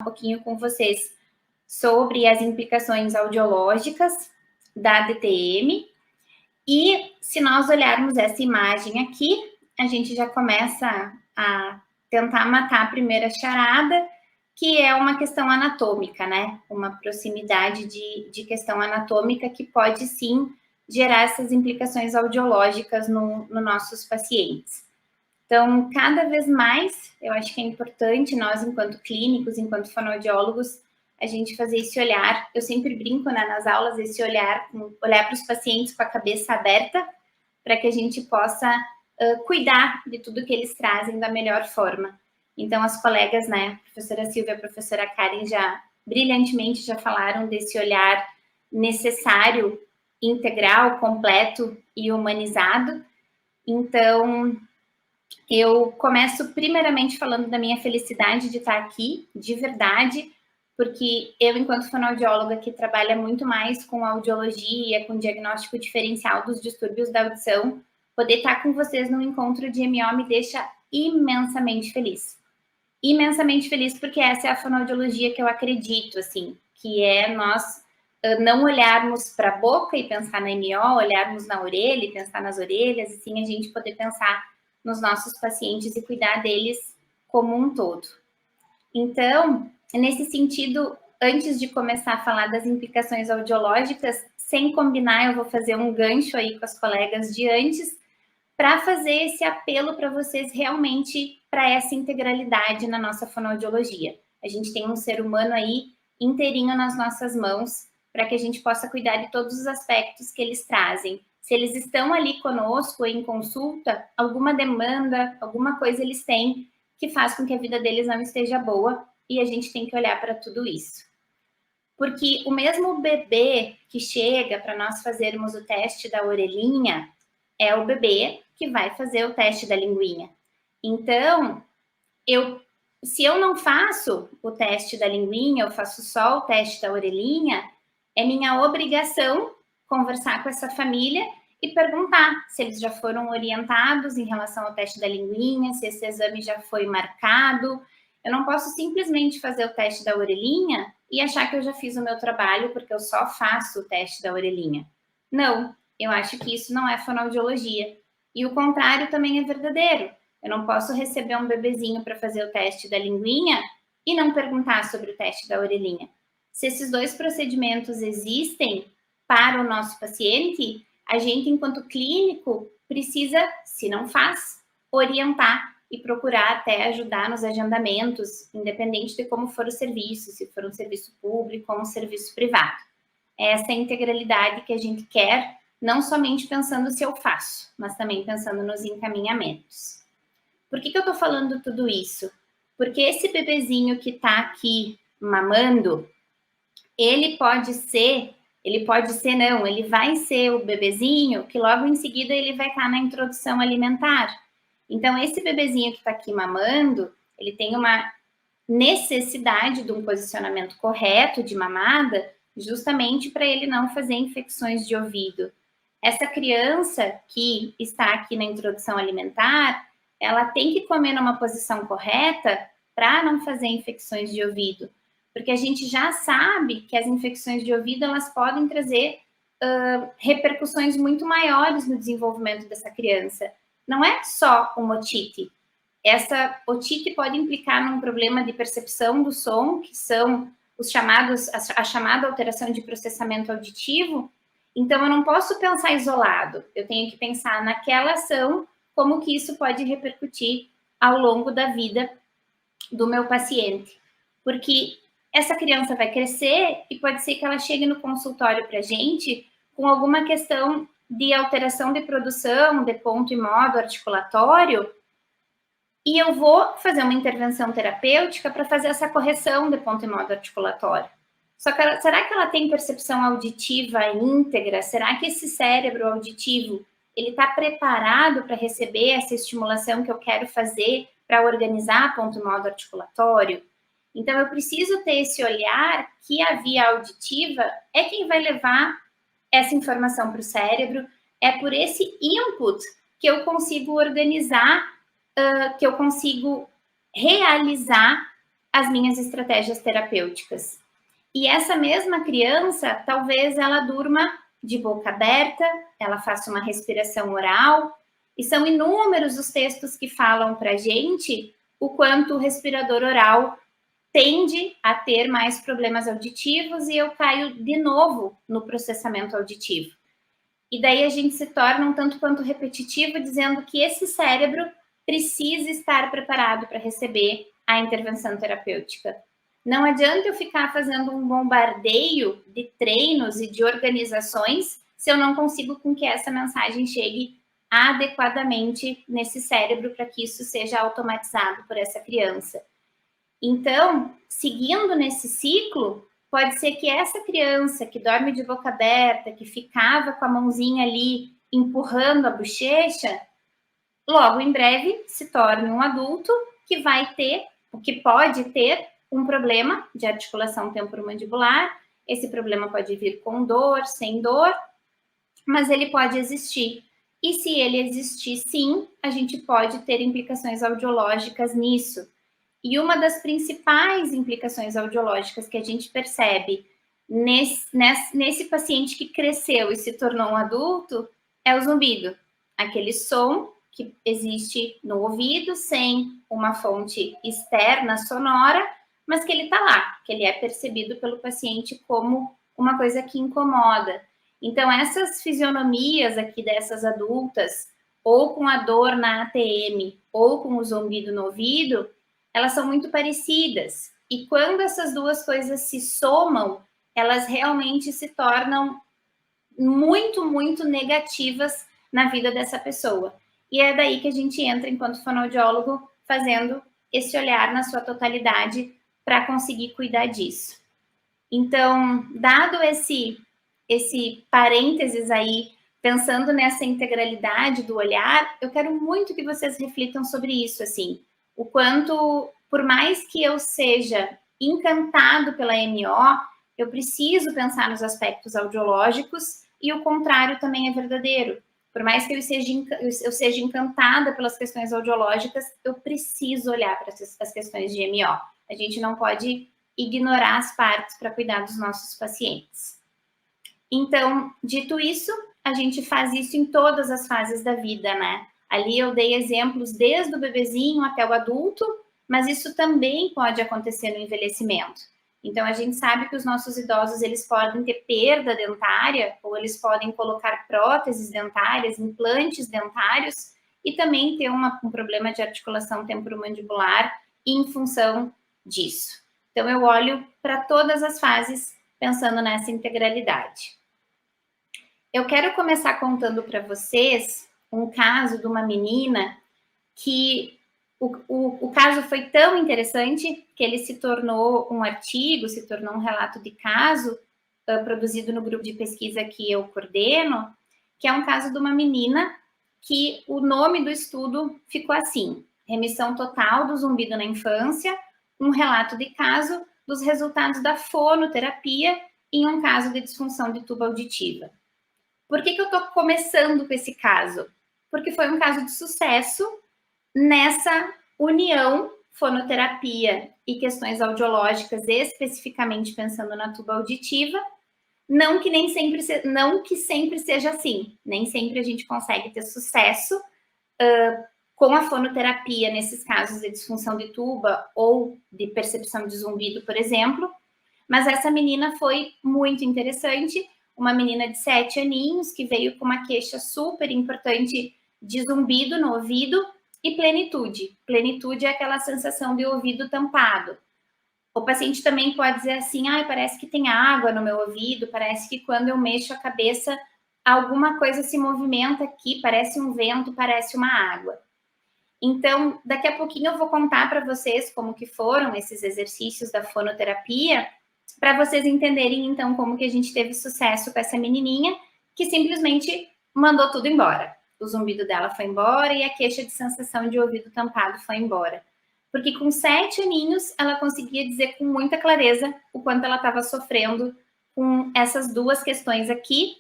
um pouquinho com vocês sobre as implicações audiológicas da DTM. E se nós olharmos essa imagem aqui, a gente já começa a tentar matar a primeira charada, que é uma questão anatômica, né? Uma proximidade de questão anatômica que pode sim gerar essas implicações audiológicas nos nossos pacientes. Então, cada vez mais, eu acho que é importante nós, enquanto clínicos, enquanto fonoaudiólogos, a gente fazer esse olhar. Eu sempre brinco, né, nas aulas, esse olhar para os pacientes com a cabeça aberta, para que a gente possa cuidar de tudo que eles trazem da melhor forma. Então, as colegas, né, a professora Silvia e a professora Karen já brilhantemente já falaram desse olhar necessário, integral, completo e humanizado. Então, eu começo primeiramente falando da minha felicidade de estar aqui, de verdade, porque eu, enquanto fonoaudióloga que trabalha muito mais com audiologia, com diagnóstico diferencial dos distúrbios da audição, poder estar com vocês num encontro de MO me deixa imensamente feliz. Imensamente feliz, porque essa é a fonoaudiologia que eu acredito, assim, que é nós não olharmos para a boca e pensar na MO, olharmos na orelha e pensar nas orelhas, e sim a gente poder pensar nos nossos pacientes e cuidar deles como um todo. Então, nesse sentido, antes de começar a falar das implicações audiológicas, sem combinar, eu vou fazer um gancho aí com as colegas de antes, para fazer esse apelo para vocês realmente para essa integralidade na nossa fonoaudiologia. A gente tem um ser humano aí inteirinho nas nossas mãos para que a gente possa cuidar de todos os aspectos que eles trazem. Se eles estão ali conosco em consulta, alguma demanda, alguma coisa eles têm que faz com que a vida deles não esteja boa e a gente tem que olhar para tudo isso. Porque o mesmo bebê que chega para nós fazermos o teste da orelhinha é o bebê que vai fazer o teste da linguinha. Então, se eu não faço o teste da linguinha, eu faço só o teste da orelhinha, é minha obrigação conversar com essa família e perguntar se eles já foram orientados em relação ao teste da linguinha, se esse exame já foi marcado. Eu não posso simplesmente fazer o teste da orelhinha e achar que eu já fiz o meu trabalho porque eu só faço o teste da orelhinha. Não, eu acho que isso não é fonoaudiologia. E o contrário também é verdadeiro. Eu não posso receber um bebezinho para fazer o teste da linguinha e não perguntar sobre o teste da orelhinha. Se esses dois procedimentos existem para o nosso paciente, a gente, enquanto clínico, precisa, se não faz, orientar e procurar até ajudar nos agendamentos, independente de como for o serviço, se for um serviço público ou um serviço privado. Essa é a integralidade que a gente quer, não somente pensando se eu faço, mas também pensando nos encaminhamentos. Por que eu estou falando tudo isso? Porque esse bebezinho que está aqui mamando, ele vai ser o bebezinho que logo em seguida ele vai estar na introdução alimentar. Então, esse bebezinho que está aqui mamando, ele tem uma necessidade de um posicionamento correto de mamada, justamente para ele não fazer infecções de ouvido. Essa criança que está aqui na introdução alimentar, ela tem que comer numa posição correta para não fazer infecções de ouvido, porque a gente já sabe que as infecções de ouvido elas podem trazer repercussões muito maiores no desenvolvimento dessa criança. Não é só uma otite. Essa otite pode implicar num problema de percepção do som, que são a chamada alteração de processamento auditivo. Então, eu não posso pensar isolado. Eu tenho que pensar naquela ação, como que isso pode repercutir ao longo da vida do meu paciente. Porque essa criança vai crescer e pode ser que ela chegue no consultório para a gente com alguma questão de alteração de produção, de ponto e modo articulatório, e eu vou fazer uma intervenção terapêutica para fazer essa correção de ponto e modo articulatório. Só que será que ela tem percepção auditiva íntegra? Será que esse cérebro auditivo ele está preparado para receber essa estimulação que eu quero fazer para organizar ponto e modo articulatório? Então, eu preciso ter esse olhar que a via auditiva é quem vai levar essa informação para o cérebro, é por esse input que eu consigo organizar, que eu consigo realizar as minhas estratégias terapêuticas. E essa mesma criança, talvez ela durma de boca aberta, ela faça uma respiração oral, e são inúmeros os textos que falam para a gente o quanto o respirador oral tende a ter mais problemas auditivos e eu caio de novo no processamento auditivo. E daí a gente se torna um tanto quanto repetitivo, dizendo que esse cérebro precisa estar preparado para receber a intervenção terapêutica. Não adianta eu ficar fazendo um bombardeio de treinos e de organizações se eu não consigo com que essa mensagem chegue adequadamente nesse cérebro para que isso seja automatizado por essa criança. Então, seguindo nesse ciclo, pode ser que essa criança que dorme de boca aberta, que ficava com a mãozinha ali empurrando a bochecha, logo em breve se torne um adulto que vai ter, o que pode ter um problema de articulação temporomandibular. Esse problema pode vir com dor, sem dor, mas ele pode existir. E se ele existir, sim, a gente pode ter implicações audiológicas nisso. E uma das principais implicações audiológicas que a gente percebe nesse paciente que cresceu e se tornou um adulto é o zumbido. Aquele som que existe no ouvido sem uma fonte externa sonora, mas que ele está lá, que ele é percebido pelo paciente como uma coisa que incomoda. Então, essas fisionomias aqui dessas adultas, ou com a dor na ATM, ou com o zumbido no ouvido, elas são muito parecidas. E quando essas duas coisas se somam, elas realmente se tornam muito, muito negativas na vida dessa pessoa. E é daí que a gente entra, enquanto fonoaudiólogo, fazendo esse olhar na sua totalidade para conseguir cuidar disso. Então, dado esse parênteses aí, pensando nessa integralidade do olhar, eu quero muito que vocês reflitam sobre isso, assim, o quanto, por mais que eu seja encantado pela MO, eu preciso pensar nos aspectos audiológicos e o contrário também é verdadeiro. Por mais que eu seja encantada pelas questões audiológicas, eu preciso olhar para as questões de MO. A gente não pode ignorar as partes para cuidar dos nossos pacientes. Então, dito isso, a gente faz isso em todas as fases da vida, né? Ali eu dei exemplos desde o bebezinho até o adulto, mas isso também pode acontecer no envelhecimento. Então, a gente sabe que os nossos idosos, eles podem ter perda dentária, ou eles podem colocar próteses dentárias, implantes dentários, e também ter um problema de articulação temporomandibular em função disso. Então, eu olho para todas as fases pensando nessa integralidade. Eu quero começar contando para vocês um caso de uma menina que o caso foi tão interessante que ele se tornou um artigo, se tornou um relato de caso produzido no grupo de pesquisa que eu coordeno, que é um caso de uma menina que o nome do estudo ficou assim: remissão total do zumbido na infância, um relato de caso dos resultados da fonoterapia em um caso de disfunção de tuba auditiva. Por que eu estou começando com esse caso? Porque foi um caso de sucesso nessa união fonoterapia e questões audiológicas, especificamente pensando na tuba auditiva, não que sempre seja assim, nem sempre a gente consegue ter sucesso com a fonoterapia nesses casos de disfunção de tuba ou de percepção de zumbido, por exemplo, mas essa menina foi muito interessante, uma menina de 7 aninhos que veio com uma queixa super importante de zumbido no ouvido e plenitude. Plenitude é aquela sensação de ouvido tampado. O paciente também pode dizer assim, parece que tem água no meu ouvido, parece que quando eu mexo a cabeça, alguma coisa se movimenta aqui, parece um vento, parece uma água. Então, daqui a pouquinho eu vou contar para vocês como que foram esses exercícios da fonoterapia, para vocês entenderem, então, como que a gente teve sucesso com essa menininha, que simplesmente mandou tudo embora. O zumbido dela foi embora e a queixa de sensação de ouvido tampado foi embora. Porque com 7 aninhos, ela conseguia dizer com muita clareza o quanto ela estava sofrendo com essas duas questões aqui.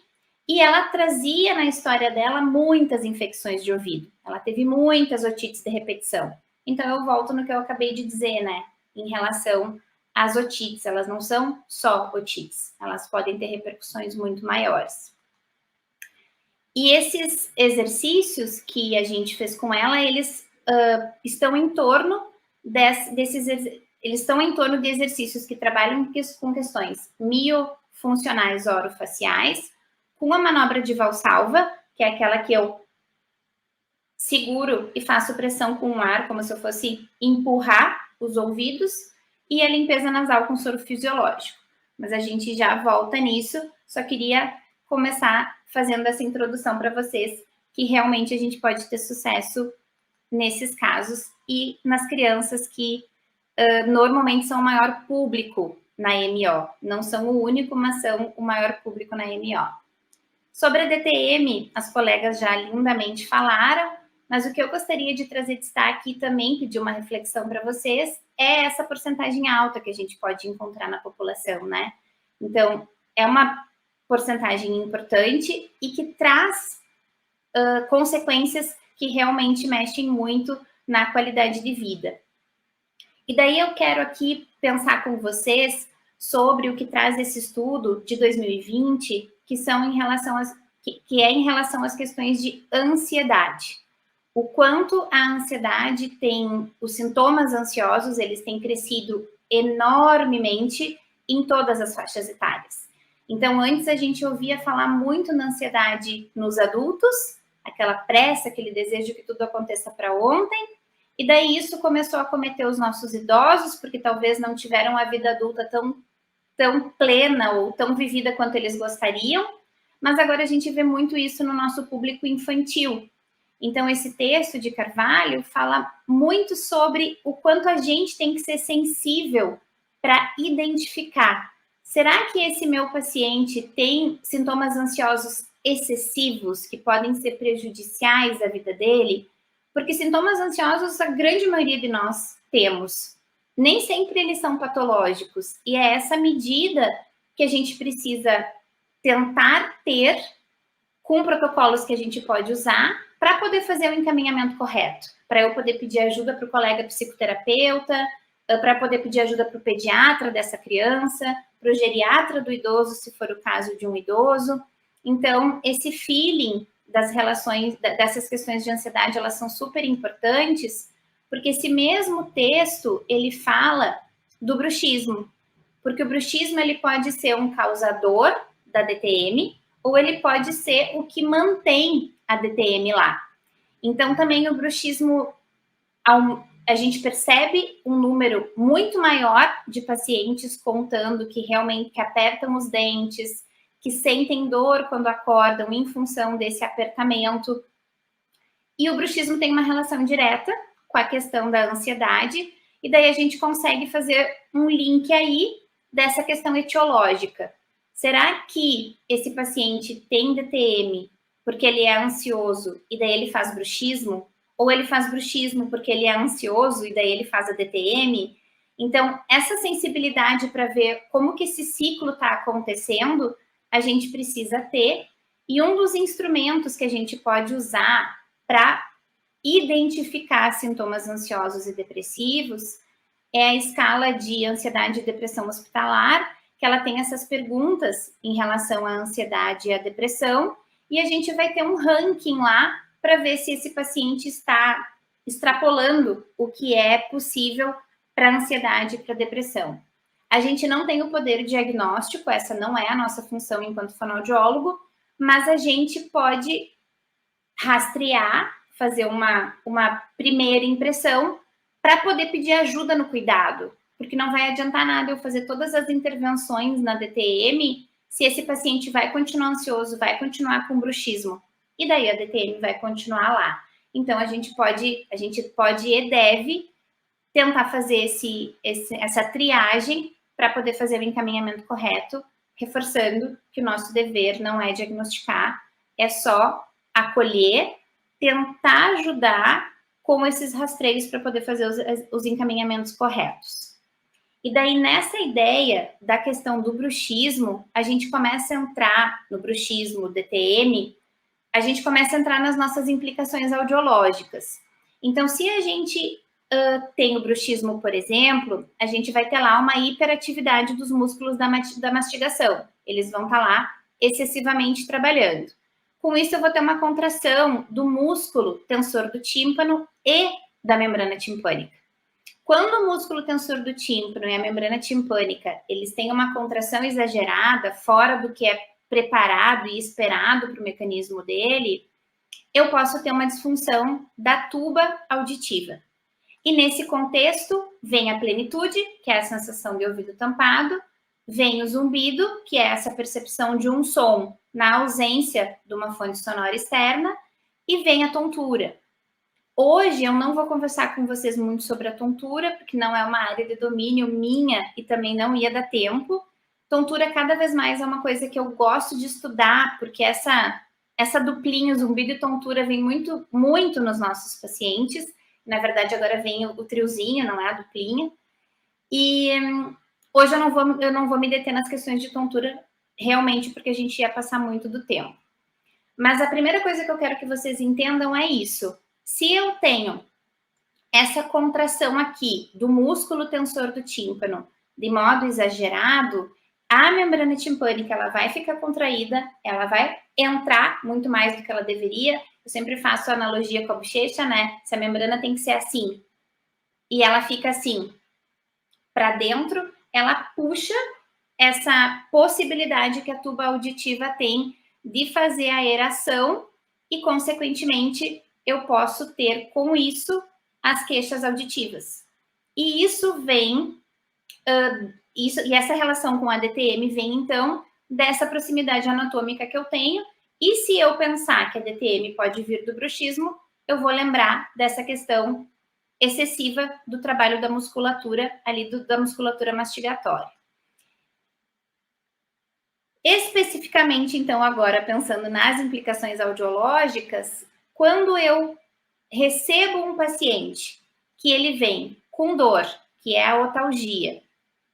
E ela trazia na história dela muitas infecções de ouvido. Ela teve muitas otites de repetição. Então, eu volto no que eu acabei de dizer, né? em relação às otites. Elas não são só otites, elas podem ter repercussões muito maiores. E esses exercícios que a gente fez com ela, eles estão em torno eles estão em torno de exercícios que trabalham com questões miofuncionais orofaciais, com a manobra de Valsalva, que é aquela que eu seguro e faço pressão com o ar, como se eu fosse empurrar os ouvidos, e a limpeza nasal com soro fisiológico. Mas a gente já volta nisso, só queria começar fazendo essa introdução para vocês, que realmente a gente pode ter sucesso nesses casos e nas crianças que normalmente são o maior público na MO. Não são o único, mas são o maior público na MO. Sobre a DTM, as colegas já lindamente falaram, mas o que eu gostaria de trazer destaque e também pedir uma reflexão para vocês é essa porcentagem alta que a gente pode encontrar na população, né? Então, é uma porcentagem importante e que traz consequências que realmente mexem muito na qualidade de vida. E daí eu quero aqui pensar com vocês sobre o que traz esse estudo de 2020, que é em relação às questões de ansiedade. O quanto a ansiedade tem, os sintomas ansiosos, eles têm crescido enormemente em todas as faixas etárias. Então, antes a gente ouvia falar muito na ansiedade nos adultos, aquela pressa, aquele desejo que tudo aconteça para ontem, e daí isso começou a acometer os nossos idosos, porque talvez não tiveram a vida adulta tão plena ou tão vivida quanto eles gostariam, mas agora a gente vê muito isso no nosso público infantil. Então, esse texto de Carvalho fala muito sobre o quanto a gente tem que ser sensível para identificar. Será que esse meu paciente tem sintomas ansiosos excessivos que podem ser prejudiciais à vida dele? Porque sintomas ansiosos a grande maioria de nós temos. Nem sempre eles são patológicos. E é essa medida que a gente precisa tentar ter com protocolos que a gente pode usar para poder fazer o encaminhamento correto. Para eu poder pedir ajuda para o colega psicoterapeuta, para poder pedir ajuda para o pediatra dessa criança, para o geriatra do idoso, se for o caso de um idoso. Então, esse feeling das relações, dessas questões de ansiedade, elas são super importantes, porque esse mesmo texto, ele fala do bruxismo, porque o bruxismo, ele pode ser um causador da DTM, ou ele pode ser o que mantém a DTM lá. Então, também o bruxismo, a gente percebe um número muito maior de pacientes contando que realmente apertam os dentes, que sentem dor quando acordam em função desse apertamento. E o bruxismo tem uma relação direta com a questão da ansiedade, e daí a gente consegue fazer um link aí dessa questão etiológica. Será que esse paciente tem DTM porque ele é ansioso e daí ele faz bruxismo? Ou ele faz bruxismo porque ele é ansioso e daí ele faz a DTM? Então, essa sensibilidade para ver como que esse ciclo está acontecendo, a gente precisa ter. E um dos instrumentos que a gente pode usar para identificar sintomas ansiosos e depressivos é a escala de ansiedade e depressão hospitalar, que ela tem essas perguntas em relação à ansiedade e à depressão, e a gente vai ter um ranking lá para ver se esse paciente está extrapolando o que é possível para ansiedade e para depressão. A gente não tem o poder diagnóstico, essa não é a nossa função enquanto fonoaudiólogo, mas a gente pode rastrear, fazer uma primeira impressão para poder pedir ajuda no cuidado, porque não vai adiantar nada eu fazer todas as intervenções na DTM se esse paciente vai continuar ansioso, vai continuar com bruxismo, e daí a DTM vai continuar lá. Então, a gente pode e deve tentar fazer essa triagem para poder fazer o encaminhamento correto, reforçando que o nosso dever não é diagnosticar, é só acolher, tentar ajudar com esses rastreios para poder fazer os encaminhamentos corretos. E daí, nessa ideia da questão do bruxismo, a gente começa a entrar no bruxismo, DTM, a gente começa a entrar nas nossas implicações audiológicas. Então, se a gente tem o bruxismo, por exemplo, a gente vai ter lá uma hiperatividade dos músculos da mastigação. Eles vão estar lá excessivamente trabalhando. Com isso, eu vou ter uma contração do músculo tensor do tímpano e da membrana timpânica. Quando o músculo tensor do tímpano e a membrana timpânica, eles têm uma contração exagerada, fora do que é preparado e esperado para o mecanismo dele, eu posso ter uma disfunção da tuba auditiva. E nesse contexto, vem a plenitude, que é a sensação de ouvido tampado, vem o zumbido, que é essa percepção de um som na ausência de uma fonte sonora externa, e vem a tontura. Hoje eu não vou conversar com vocês muito sobre a tontura, porque não é uma área de domínio minha e também não ia dar tempo. Tontura cada vez mais é uma coisa que eu gosto de estudar, porque essa duplinha, zumbido e tontura, vem muito, muito nos nossos pacientes. Na verdade, agora vem o triozinho, não é a duplinha. E hoje eu não vou me deter nas questões de tontura, realmente, porque a gente ia passar muito do tempo. Mas a primeira coisa que eu quero que vocês entendam é isso. Se eu tenho essa contração aqui do músculo tensor do tímpano de modo exagerado, a membrana timpânica ela vai ficar contraída, ela vai entrar muito mais do que ela deveria. Eu sempre faço a analogia com a bochecha, né? Se a membrana tem que ser assim e ela fica assim para dentro, ela puxa essa possibilidade que a tuba auditiva tem de fazer a aeração e, consequentemente, eu posso ter com isso as queixas auditivas. E isso vem, e essa relação com a DTM vem, então, dessa proximidade anatômica que eu tenho. E se eu pensar que a DTM pode vir do bruxismo, eu vou lembrar dessa questão excessiva do trabalho da musculatura, ali da musculatura mastigatória. Especificamente, então, agora pensando nas implicações audiológicas, quando eu recebo um paciente que ele vem com dor, que é a otalgia,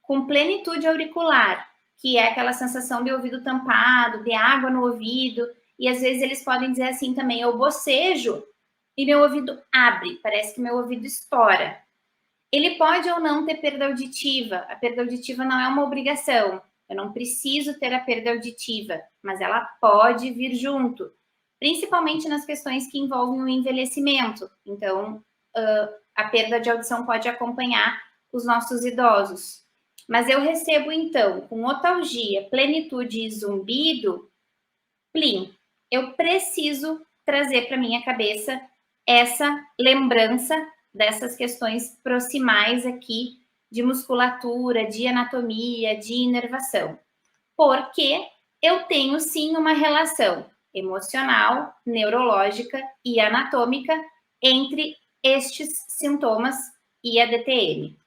com plenitude auricular, que é aquela sensação de ouvido tampado, de água no ouvido, e às vezes eles podem dizer assim também, eu bocejo e meu ouvido abre, parece que meu ouvido estoura. Ele pode ou não ter perda auditiva, a perda auditiva não é uma obrigação, eu não preciso ter a perda auditiva, mas ela pode vir junto, principalmente nas questões que envolvem o envelhecimento. Então, a perda de audição pode acompanhar os nossos idosos. Mas eu recebo, então, com otalgia, plenitude e zumbido, plim, eu preciso trazer para minha cabeça essa lembrança dessas questões proximais aqui de musculatura, de anatomia, de inervação. Porque eu tenho, sim, uma relação emocional, neurológica e anatômica entre estes sintomas e a DTM.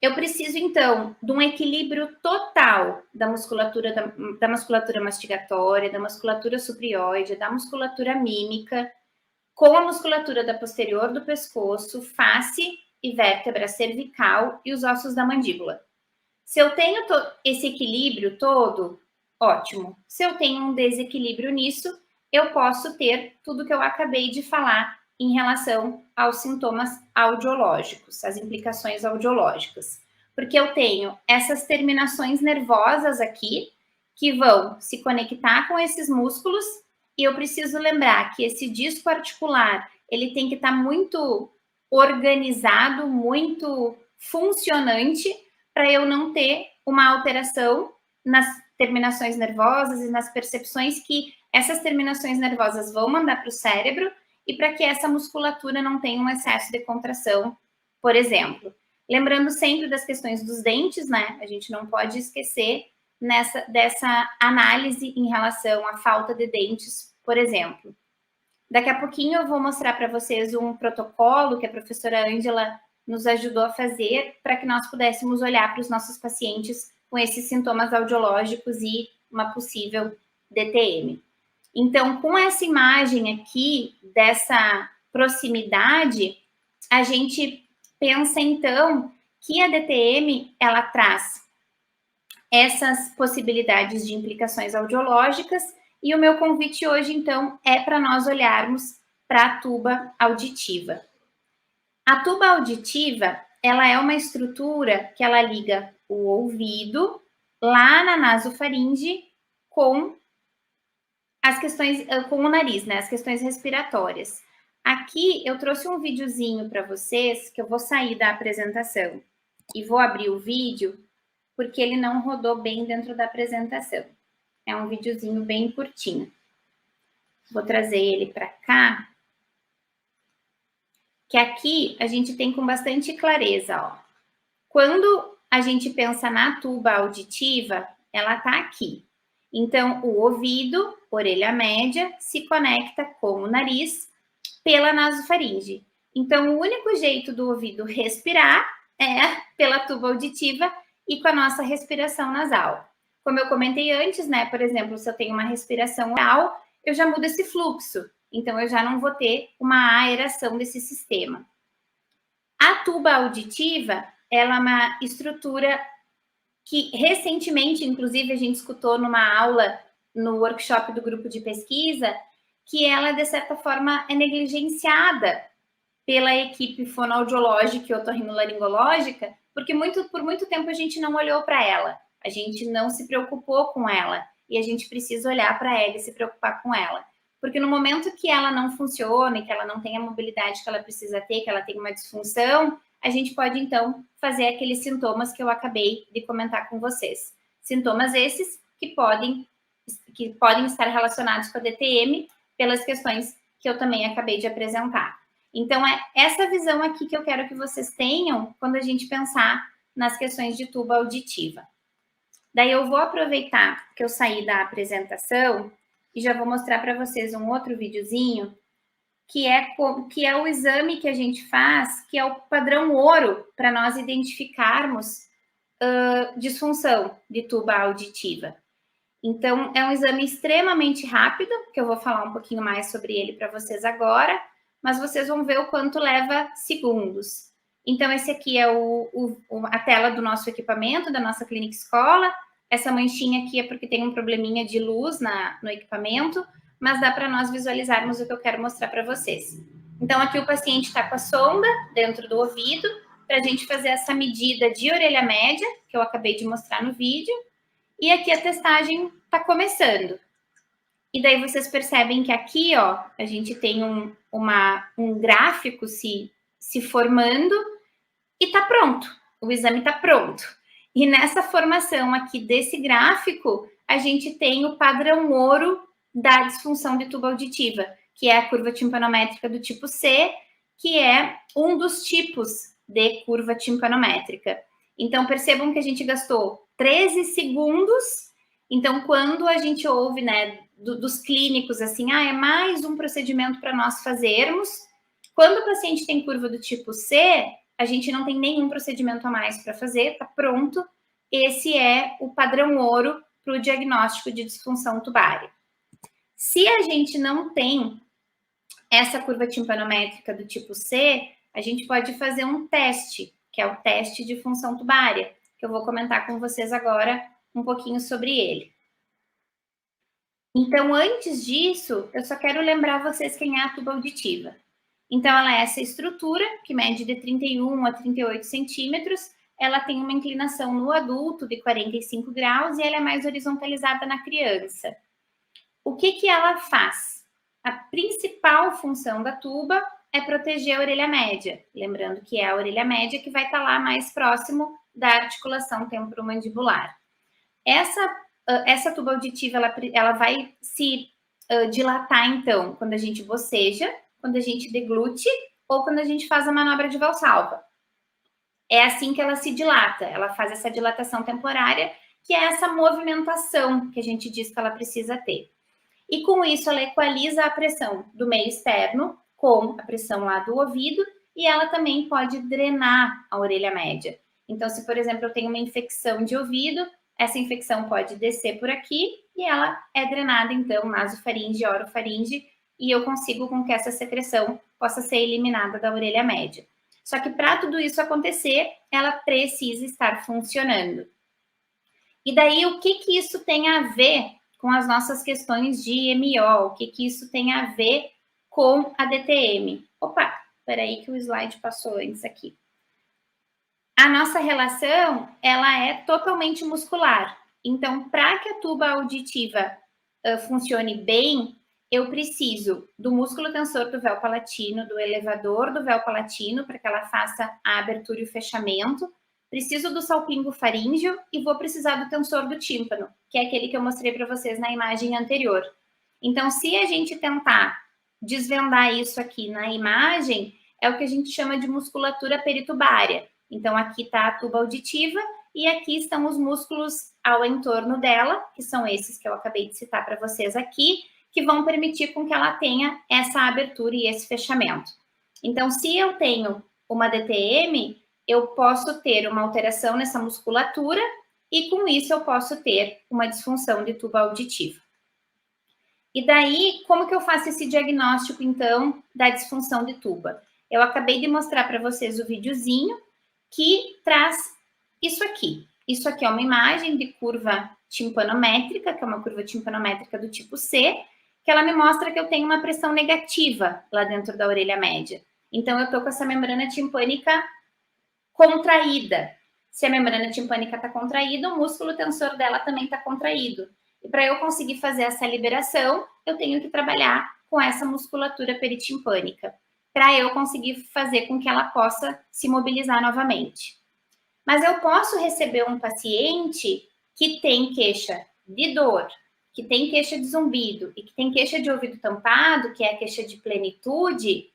Eu preciso, então, de um equilíbrio total da musculatura mastigatória, da musculatura suprioide, da musculatura mímica, com a musculatura da posterior do pescoço, face e vértebra cervical e os ossos da mandíbula. Se eu tenho esse equilíbrio todo, ótimo. Se eu tenho um desequilíbrio nisso, eu posso ter tudo que eu acabei de falar em relação aos sintomas audiológicos, as implicações audiológicas. Porque eu tenho essas terminações nervosas aqui, que vão se conectar com esses músculos, e eu preciso lembrar que esse disco articular, ele tem que estar muito organizado, muito funcionante, para eu não ter uma alteração nas terminações nervosas e nas percepções que essas terminações nervosas vão mandar para o cérebro e para que essa musculatura não tenha um excesso de contração, por exemplo. Lembrando sempre das questões dos dentes, né? A gente não pode esquecer dessa análise em relação à falta de dentes, por exemplo. Daqui a pouquinho eu vou mostrar para vocês um protocolo que a professora Ângela nos ajudou a fazer para que nós pudéssemos olhar para os nossos pacientes com esses sintomas audiológicos e uma possível DTM. Então, com essa imagem aqui, dessa proximidade, a gente pensa, então, que a DTM, ela traz essas possibilidades de implicações audiológicas, e o meu convite hoje, então, é para nós olharmos para a tuba auditiva. A tuba auditiva, ela é uma estrutura que ela liga o ouvido lá na nasofaringe com as questões, com o nariz, né? As questões respiratórias. Aqui eu trouxe um videozinho para vocês, que eu vou sair da apresentação e vou abrir o vídeo, porque ele não rodou bem dentro da apresentação. É um videozinho bem curtinho. Vou trazer ele para cá, que aqui a gente tem com bastante clareza, ó. Quando a gente pensa na tuba auditiva, ela está aqui. Então, o ouvido, orelha média, se conecta com o nariz pela nasofaringe. Então, o único jeito do ouvido respirar é pela tuba auditiva e com a nossa respiração nasal. Como eu comentei antes, né? Por exemplo, se eu tenho uma respiração oral, eu já mudo esse fluxo. Então, eu já não vou ter uma aeração desse sistema. A tuba auditiva, ela é uma estrutura que recentemente, inclusive, a gente escutou numa aula no workshop do grupo de pesquisa, que ela, de certa forma, é negligenciada pela equipe fonoaudiológica e otorrinolaringológica, porque por muito tempo a gente não olhou para ela, a gente não se preocupou com ela, e a gente precisa olhar para ela e se preocupar com ela. Porque no momento que ela não funciona, que ela não tem a mobilidade que ela precisa ter, que ela tem uma disfunção, a gente pode, então, fazer aqueles sintomas que eu acabei de comentar com vocês. Sintomas esses que podem estar relacionados com a DTM pelas questões que eu também acabei de apresentar. Então, é essa visão aqui que eu quero que vocês tenham quando a gente pensar nas questões de tuba auditiva. Daí eu vou aproveitar que eu saí da apresentação e já vou mostrar para vocês um outro videozinho que é o exame que a gente faz, que é o padrão ouro para nós identificarmos disfunção de tuba auditiva. Então, é um exame extremamente rápido, que eu vou falar um pouquinho mais sobre ele para vocês agora, mas vocês vão ver o quanto leva segundos. Então, esse aqui é a tela do nosso equipamento, da nossa clínica escola. Essa manchinha aqui é porque tem um probleminha de luz no equipamento, mas dá para nós visualizarmos o que eu quero mostrar para vocês. Então, aqui o paciente está com a sonda dentro do ouvido, para a gente fazer essa medida de orelha média, que eu acabei de mostrar no vídeo. E aqui a testagem está começando. E daí vocês percebem que aqui, ó, a gente tem um gráfico se formando e está pronto. O exame está pronto. E nessa formação aqui desse gráfico, a gente tem o padrão ouro da disfunção de tuba auditiva, que é a curva timpanométrica do tipo C, que é um dos tipos de curva timpanométrica. Então, percebam que a gente gastou 13 segundos. Então, quando a gente ouve, né, dos clínicos, assim, é mais um procedimento para nós fazermos. Quando o paciente tem curva do tipo C, a gente não tem nenhum procedimento a mais para fazer, tá pronto. Esse é o padrão ouro para o diagnóstico de disfunção tubária. Se a gente não tem essa curva timpanométrica do tipo C, a gente pode fazer um teste, que é o teste de função tubária, que eu vou comentar com vocês agora um pouquinho sobre ele. Então, antes disso, eu só quero lembrar vocês quem é a tuba auditiva. Então, ela é essa estrutura, que mede de 31 a 38 centímetros, ela tem uma inclinação no adulto de 45 graus e ela é mais horizontalizada na criança. O que ela faz? A principal função da tuba é proteger a orelha média. Lembrando que é a orelha média que vai estar lá mais próximo da articulação temporomandibular. Essa tuba auditiva, ela vai se dilatar, então, quando a gente boceja, quando a gente deglute ou quando a gente faz a manobra de Valsalva. É assim que ela se dilata, ela faz essa dilatação temporária, que é essa movimentação que a gente diz que ela precisa ter. E com isso, ela equaliza a pressão do meio externo com a pressão lá do ouvido e ela também pode drenar a orelha média. Então, se, por exemplo, eu tenho uma infecção de ouvido, essa infecção pode descer por aqui e ela é drenada, então, nasofaringe, orofaringe, e eu consigo com que essa secreção possa ser eliminada da orelha média. Só que para tudo isso acontecer, ela precisa estar funcionando. E daí, o que isso tem a ver com as nossas questões de MO? O que isso tem a ver com a DTM? Opa, Peraí que o slide passou antes aqui. A nossa relação, ela é totalmente muscular. Então, para que a tuba auditiva funcione bem, eu preciso do músculo tensor do véu palatino, do elevador do véu palatino, para que ela faça a abertura e o fechamento. Preciso do salpingo faríngeo e vou precisar do tensor do tímpano, que é aquele que eu mostrei para vocês na imagem anterior. Então, se a gente tentar desvendar isso aqui na imagem, é o que a gente chama de musculatura peritubária. Então, aqui está a tuba auditiva e aqui estão os músculos ao entorno dela, que são esses que eu acabei de citar para vocês aqui, que vão permitir com que ela tenha essa abertura e esse fechamento. Então, se eu tenho uma DTM, eu posso ter uma alteração nessa musculatura e, com isso, eu posso ter uma disfunção de tuba auditiva. E daí, como que eu faço esse diagnóstico, então, da disfunção de tuba? Eu acabei de mostrar para vocês o videozinho que traz isso aqui. Isso aqui é uma imagem de curva timpanométrica, que é uma curva timpanométrica do tipo C, que ela me mostra que eu tenho uma pressão negativa lá dentro da orelha média. Então, eu estou com essa membrana timpânica contraída. Se a membrana timpânica está contraída, o músculo tensor dela também está contraído. E para eu conseguir fazer essa liberação, eu tenho que trabalhar com essa musculatura peritimpânica, para eu conseguir fazer com que ela possa se mobilizar novamente. Mas eu posso receber um paciente que tem queixa de dor, que tem queixa de zumbido e que tem queixa de ouvido tampado, que é a queixa de plenitude,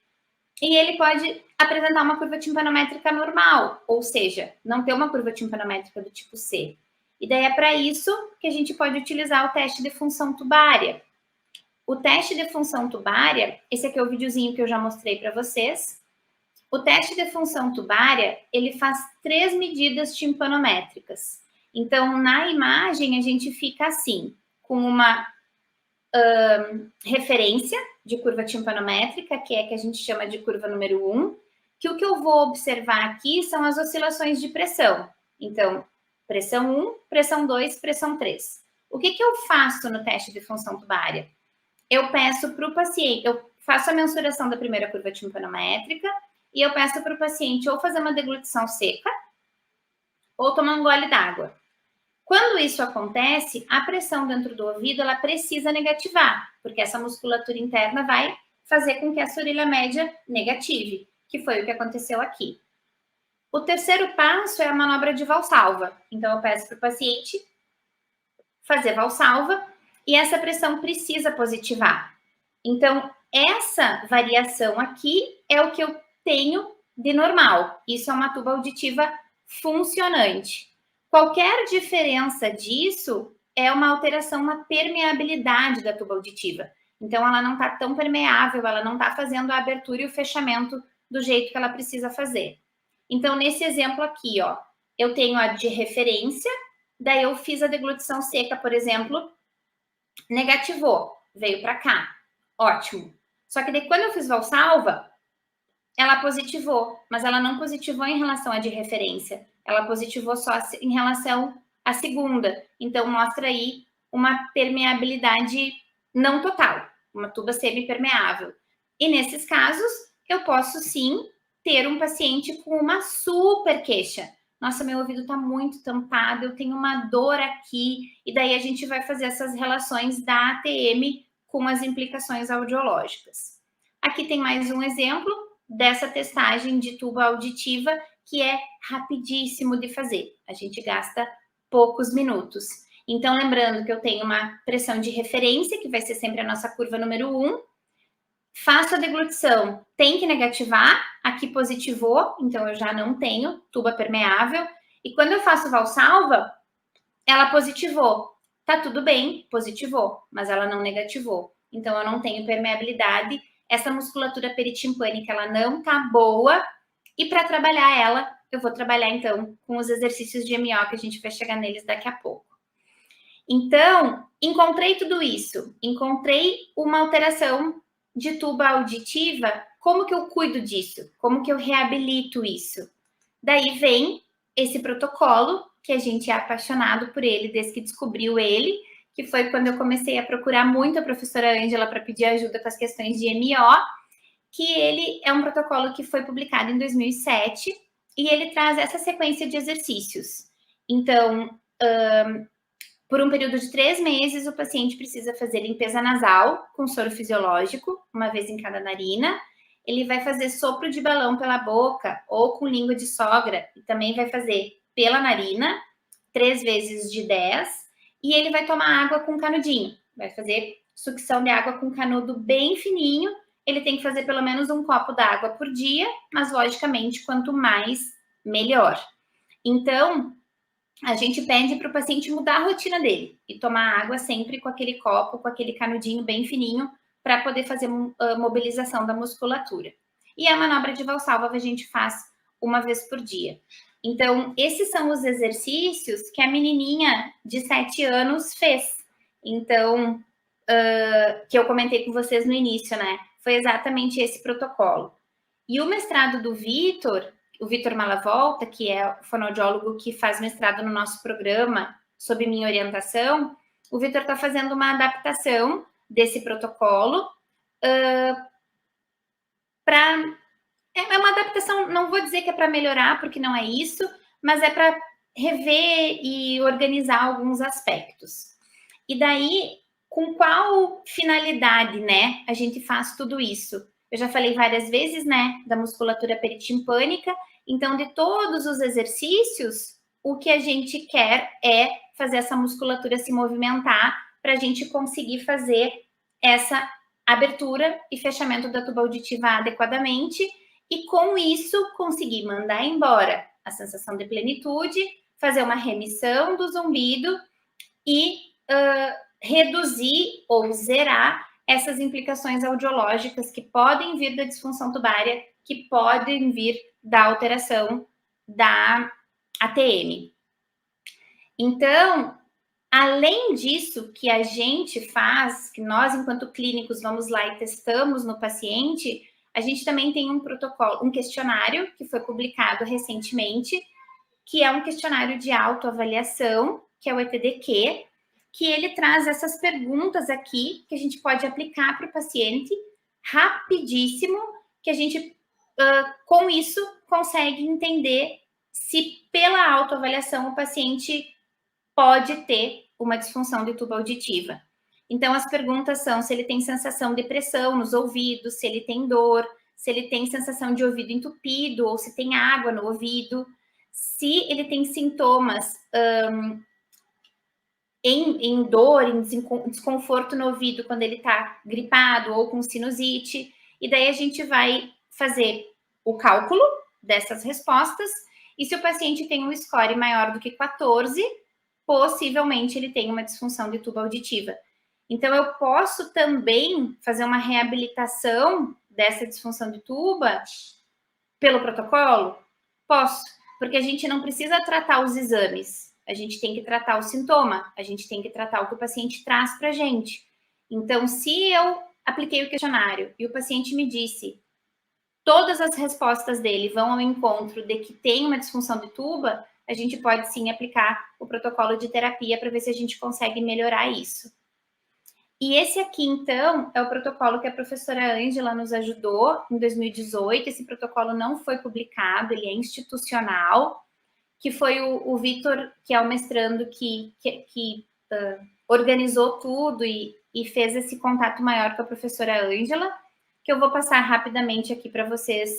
e ele pode apresentar uma curva timpanométrica normal, ou seja, não ter uma curva timpanométrica do tipo C. E daí é para isso que a gente pode utilizar o teste de função tubária. O teste de função tubária, esse aqui é o videozinho que eu já mostrei para vocês. O teste de função tubária, ele faz 3 medidas timpanométricas. Então, na imagem, a gente fica assim, com uma referência de curva timpanométrica, que é que a gente chama de curva número 1, que o que eu vou observar aqui são as oscilações de pressão. Então, pressão 1, pressão 2, pressão 3. O que eu faço no teste de função tubária? Eu peço para o paciente, eu faço a mensuração da primeira curva timpanométrica e eu peço para o paciente ou fazer uma deglutição seca ou tomar um gole d'água. Quando isso acontece, a pressão dentro do ouvido, ela precisa negativar, porque essa musculatura interna vai fazer com que essa orelha média negative, que foi o que aconteceu aqui. O terceiro passo é a manobra de valsalva. Então, eu peço para o paciente fazer valsalva e essa pressão precisa positivar. Então, essa variação aqui é o que eu tenho de normal. Isso é uma tuba auditiva funcionante. Qualquer diferença disso é uma alteração na permeabilidade da tuba auditiva. Então, ela não está tão permeável, ela não está fazendo a abertura e o fechamento do jeito que ela precisa fazer. Então, nesse exemplo aqui, ó, eu tenho a de referência, daí eu fiz a deglutição seca, por exemplo, negativou, veio para cá, ótimo. Só que daí, quando eu fiz valsalva, ela positivou, mas ela não positivou em relação à de referência, ela positivou só em relação à segunda. Então, mostra aí uma permeabilidade não total, uma tuba semipermeável. E nesses casos, eu posso sim ter um paciente com uma super queixa. Nossa, meu ouvido está muito tampado, eu tenho uma dor aqui, e daí a gente vai fazer essas relações da ATM com as implicações audiológicas. Aqui tem mais um exemplo dessa testagem de tuba auditiva, que é rapidíssimo de fazer. A gente gasta poucos minutos. Então, lembrando que eu tenho uma pressão de referência, que vai ser sempre a nossa curva número 1. Faço a deglutição, tem que negativar, aqui positivou, então eu já não tenho tuba permeável. E quando eu faço valsalva, ela positivou. Tá tudo bem, positivou, mas ela não negativou. Então, eu não tenho permeabilidade. Essa musculatura peritimpânica, ela não tá boa. E para trabalhar ela, eu vou trabalhar, então, com os exercícios de MO, que a gente vai chegar neles daqui a pouco. Então, encontrei tudo isso. Encontrei uma alteração de tuba auditiva. Como que eu cuido disso? Como que eu reabilito isso? Daí vem esse protocolo, que a gente é apaixonado por ele desde que descobriu ele, que foi quando eu comecei a procurar muito a professora Ângela para pedir ajuda com as questões de MO. que ele é um protocolo que foi publicado em 2007 e ele traz essa sequência de exercícios. Então, por um período de 3 meses, o paciente precisa fazer limpeza nasal com soro fisiológico, uma vez em cada narina. Ele vai fazer sopro de balão pela boca ou com língua de sogra, e também vai fazer pela narina, 3 vezes de 10. E ele vai tomar água com canudinho. Vai fazer sucção de água com canudo bem fininho. Ele tem que fazer pelo menos um copo d'água por dia, mas logicamente, quanto mais, melhor. Então, a gente pede para o paciente mudar a rotina dele e tomar água sempre com aquele copo, com aquele canudinho bem fininho, para poder fazer mobilização da musculatura. E a manobra de Valsalva a gente faz uma vez por dia. Então, esses são os exercícios que a menininha de 7 anos fez. Então, que eu comentei com vocês no início, né? Foi exatamente esse protocolo. E o mestrado do Vitor, o Vitor Malavolta, que é o fonoaudiólogo que faz mestrado no nosso programa, sob minha orientação, o Vitor está fazendo uma adaptação desse protocolo para... É uma adaptação, não vou dizer que é para melhorar, porque não é isso, mas é para rever e organizar alguns aspectos. E daí, com qual finalidade, né, a gente faz tudo isso? Eu já falei várias vezes, né, da musculatura peritimpânica. Então, de todos os exercícios, o que a gente quer é fazer essa musculatura se movimentar para a gente conseguir fazer essa abertura e fechamento da tuba auditiva adequadamente e, com isso, conseguir mandar embora a sensação de plenitude, fazer uma remissão do zumbido e reduzir ou zerar essas implicações audiológicas que podem vir da disfunção tubária, que podem vir da alteração da ATM. Então, além disso que a gente faz, que nós, enquanto clínicos, vamos lá e testamos no paciente, a gente também tem um protocolo, um questionário que foi publicado recentemente, que é um questionário de autoavaliação, que é o ETDQ, que ele traz essas perguntas aqui, que a gente pode aplicar para o paciente rapidíssimo, que a gente, com isso, consegue entender se pela autoavaliação o paciente pode ter uma disfunção de tuba auditiva. Então, as perguntas são se ele tem sensação de pressão nos ouvidos, se ele tem dor, se ele tem sensação de ouvido entupido ou se tem água no ouvido, se ele tem sintomas em dor, em desconforto no ouvido quando ele está gripado ou com sinusite. E daí a gente vai fazer o cálculo dessas respostas. E se o paciente tem um score maior do que 14, possivelmente ele tem uma disfunção de tuba auditiva. Então, eu posso também fazer uma reabilitação dessa disfunção de tuba pelo protocolo? Posso, porque a gente não precisa tratar os exames, a gente tem que tratar o sintoma, a gente tem que tratar o que o paciente traz para a gente. Então, se eu apliquei o questionário e o paciente me disse todas as respostas dele vão ao encontro de que tem uma disfunção de tuba, a gente pode sim aplicar o protocolo de terapia para ver se a gente consegue melhorar isso. E esse aqui, então, é o protocolo que a professora Ângela nos ajudou em 2018. Esse protocolo não foi publicado, ele é institucional, que foi o Vitor, que é o mestrando que organizou tudo e fez esse contato maior com a professora Ângela, que eu vou passar rapidamente aqui para vocês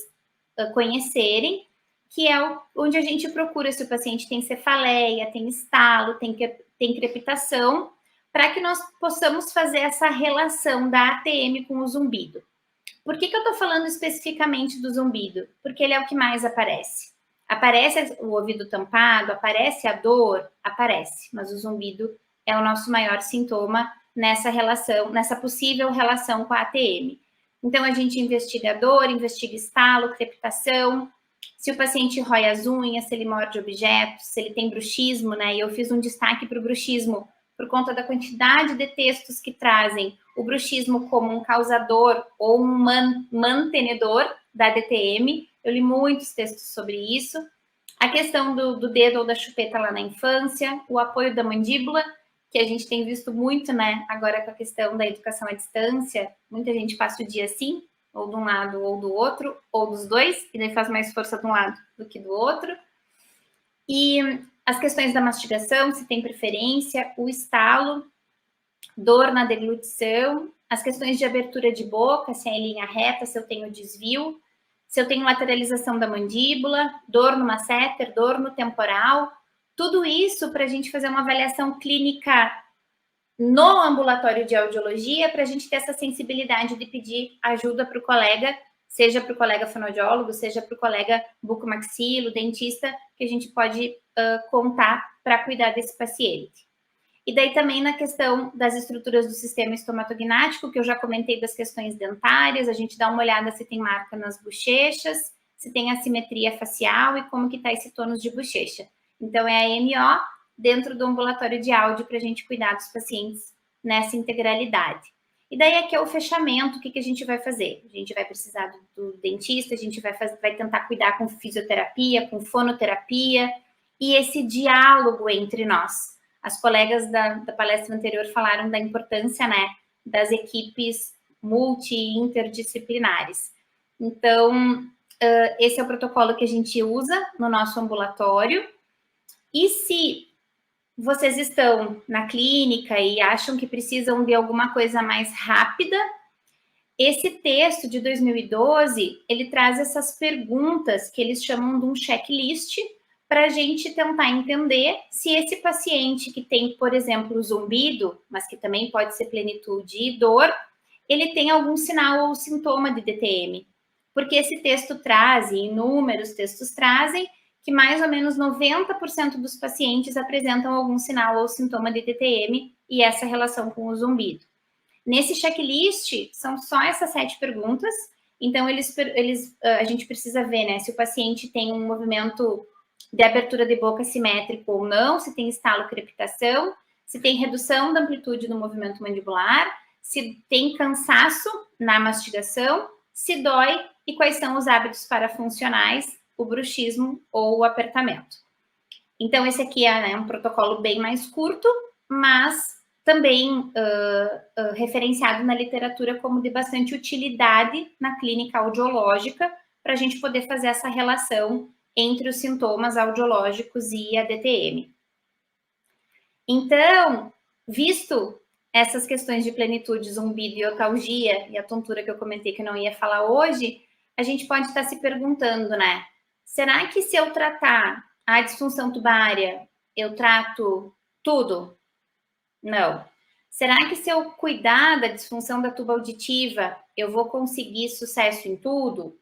conhecerem, que é onde a gente procura se o paciente tem cefaleia, tem estalo, tem crepitação, para que nós possamos fazer essa relação da ATM com o zumbido. Por que eu estou falando especificamente do zumbido? Porque ele é o que mais aparece. Aparece o ouvido tampado, aparece a dor, aparece, mas o zumbido é o nosso maior sintoma nessa relação, nessa possível relação com a ATM. Então, a gente investiga a dor, investiga estalo, crepitação, se o paciente rói as unhas, se ele morde objetos, se ele tem bruxismo, né? E eu fiz um destaque para o bruxismo por conta da quantidade de textos que trazem o bruxismo como um causador ou um mantenedor da DTM. Eu li muitos textos sobre isso. A questão do dedo ou da chupeta lá na infância, o apoio da mandíbula, que a gente tem visto muito, né, agora com a questão da educação à distância, muita gente passa o dia assim. ou de um lado ou do outro, ou dos dois, e daí faz mais força de um lado do que do outro. E as questões da mastigação, se tem preferência, o estalo, dor na deglutição, as questões de abertura de boca, se é em linha reta, se eu tenho desvio, se eu tenho lateralização da mandíbula, dor no masseter, dor no temporal, tudo isso para a gente fazer uma avaliação clínica no ambulatório de audiologia, para a gente ter essa sensibilidade de pedir ajuda para o colega, seja para o colega fonoaudiólogo, seja para o colega bucomaxilo, dentista, que a gente pode contar para cuidar desse paciente. E daí também na questão das estruturas do sistema estomatognático, que eu já comentei das questões dentárias, a gente dá uma olhada se tem marca nas bochechas, se tem assimetria facial e como que está esse tônus de bochecha. Então, é a MO dentro do ambulatório de áudio para a gente cuidar dos pacientes nessa integralidade. E daí aqui é o fechamento, o que a gente vai fazer? A gente vai precisar do dentista, a gente vai tentar cuidar com fisioterapia, com fonoterapia, e esse diálogo entre nós. As colegas da palestra anterior falaram da importância, né, das equipes multi-interdisciplinares. Então, esse é o protocolo que a gente usa no nosso ambulatório. E se vocês estão na clínica e acham que precisam de alguma coisa mais rápida, esse texto de 2012, ele traz essas perguntas que eles chamam de um checklist, para a gente tentar entender se esse paciente que tem, por exemplo, zumbido, mas que também pode ser plenitude e dor, ele tem algum sinal ou sintoma de DTM. Porque esse texto traz, e inúmeros textos trazem, que mais ou menos 90% dos pacientes apresentam algum sinal ou sintoma de DTM e essa relação com o zumbido. Nesse checklist, são só essas 7 perguntas, então a gente precisa ver, né, se o paciente tem um movimento de abertura de boca simétrico ou não, se tem estalo-crepitação, se tem redução da amplitude do movimento mandibular, se tem cansaço na mastigação, se dói e quais são os hábitos parafuncionais, o bruxismo ou o apertamento. Então, esse aqui é, né, um protocolo bem mais curto, mas também referenciado na literatura como de bastante utilidade na clínica audiológica, para a gente poder fazer essa relação entre os sintomas audiológicos e a DTM. Então, visto essas questões de plenitude, zumbido e otalgia, e a tontura que eu comentei que eu não ia falar hoje, a gente pode estar se perguntando, né? Será que se eu tratar a disfunção tubária, eu trato tudo? Não. Será que se eu cuidar da disfunção da tuba auditiva, eu vou conseguir sucesso em tudo?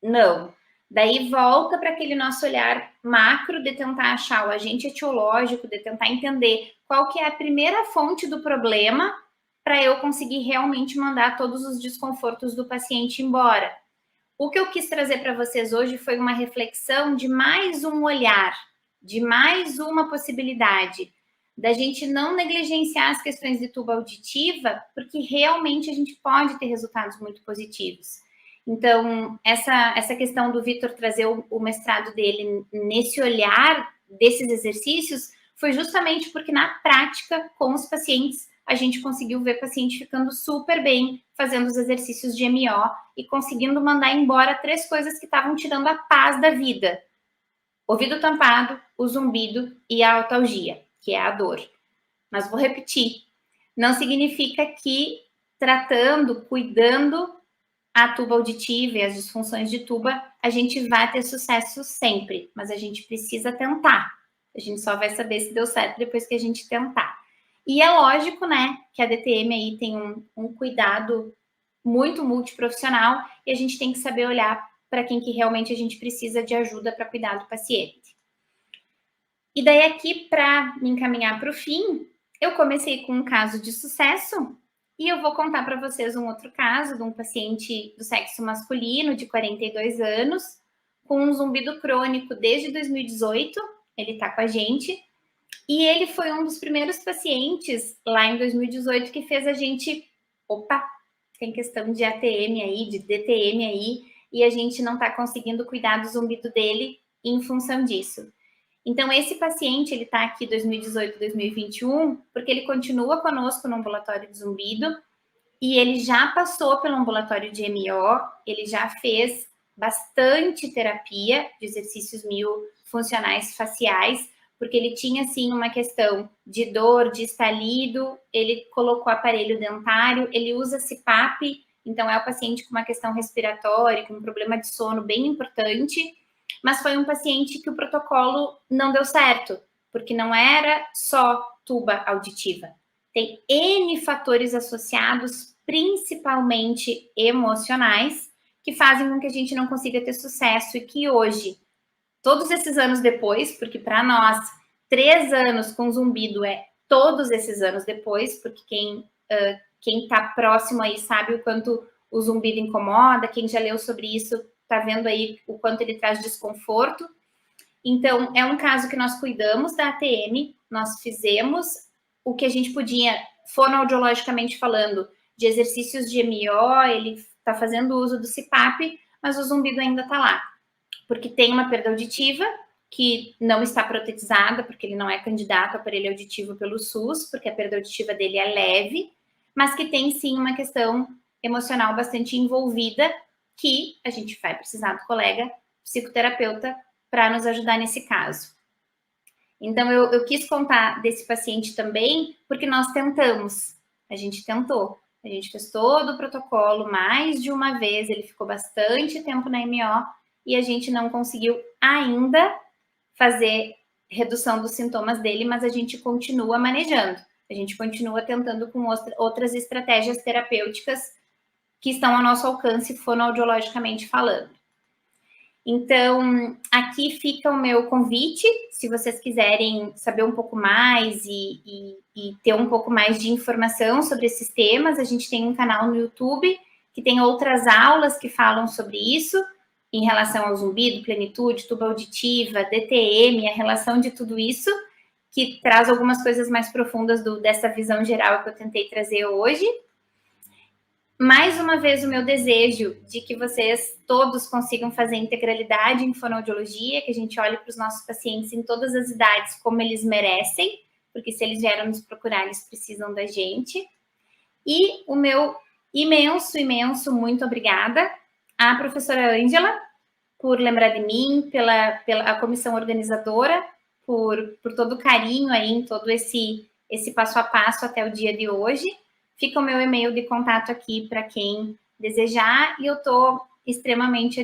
Não. Daí volta para aquele nosso olhar macro de tentar achar o agente etiológico, de tentar entender qual que é a primeira fonte do problema para eu conseguir realmente mandar todos os desconfortos do paciente embora. O que eu quis trazer para vocês hoje foi uma reflexão de mais um olhar, de mais uma possibilidade, da gente não negligenciar as questões de tuba auditiva, porque realmente a gente pode ter resultados muito positivos. Então, essa questão do Vitor trazer o mestrado dele nesse olhar desses exercícios foi justamente porque na prática, com os pacientes, a gente conseguiu ver paciente ficando super bem, fazendo os exercícios de MO e conseguindo mandar embora 3 coisas que estavam tirando a paz da vida. Ouvido tampado, o zumbido e a otalgia, que é a dor. Mas vou repetir, não significa que tratando, cuidando a tuba auditiva e as disfunções de tuba, a gente vai ter sucesso sempre, mas a gente precisa tentar. A gente só vai saber se deu certo depois que a gente tentar. E é lógico, né, que a DTM aí tem um cuidado muito multiprofissional e a gente tem que saber olhar para quem que realmente a gente precisa de ajuda para cuidar do paciente. E daí aqui, para me encaminhar para o fim, eu comecei com um caso de sucesso e eu vou contar para vocês um outro caso de um paciente do sexo masculino de 42 anos, com um zumbido crônico desde 2018, ele está com a gente, e ele foi um dos primeiros pacientes lá em 2018 que fez a gente, opa, tem questão de ATM aí, de DTM aí, e a gente não está conseguindo cuidar do zumbido dele em função disso. Então, esse paciente, ele está aqui 2018, 2021, porque ele continua conosco no ambulatório de zumbido e ele já passou pelo ambulatório de MO, ele já fez bastante terapia de exercícios miofuncionais faciais, porque ele tinha, assim, uma questão de dor, de estalido, ele colocou aparelho dentário, ele usa CPAP, então é o paciente com uma questão respiratória, com um problema de sono bem importante, mas foi um paciente que o protocolo não deu certo, porque não era só tuba auditiva. Tem N fatores associados, principalmente emocionais, que fazem com que a gente não consiga ter sucesso e que hoje, todos esses anos depois, porque para nós, 3 anos com zumbido é todos esses anos depois, porque quem está próximo aí sabe o quanto o zumbido incomoda, quem já leu sobre isso está vendo aí o quanto ele traz desconforto. Então, é um caso que nós cuidamos da ATM, nós fizemos o que a gente podia, fonoaudiologicamente falando, de exercícios de MO, ele está fazendo uso do CPAP, mas o zumbido ainda está lá, porque tem uma perda auditiva que não está protetizada, porque ele não é candidato a aparelho auditivo pelo SUS, porque a perda auditiva dele é leve, mas que tem sim uma questão emocional bastante envolvida, que a gente vai precisar do colega psicoterapeuta para nos ajudar nesse caso. Então, eu quis contar desse paciente também, porque nós tentamos, a gente tentou, a gente fez todo o protocolo mais de uma vez, ele ficou bastante tempo na MO e a gente não conseguiu ainda fazer redução dos sintomas dele, mas a gente continua manejando, a gente continua tentando com outras estratégias terapêuticas que estão ao nosso alcance fonoaudiologicamente falando. Então, aqui fica o meu convite, se vocês quiserem saber um pouco mais e ter um pouco mais de informação sobre esses temas, a gente tem um canal no YouTube que tem outras aulas que falam sobre isso, em relação ao zumbido, plenitude, tuba auditiva, DTM, a relação de tudo isso, que traz algumas coisas mais profundas dessa visão geral que eu tentei trazer hoje. Mais uma vez, o meu desejo de que vocês todos consigam fazer integralidade em fonoaudiologia, que a gente olhe para os nossos pacientes em todas as idades como eles merecem, porque se eles vieram nos procurar, eles precisam da gente. E o meu imenso muito obrigada à professora Ângela por lembrar de mim, pela a comissão organizadora, por todo o carinho aí em todo esse passo a passo até o dia de hoje. Fica o meu e-mail de contato aqui para quem desejar e eu estou extremamente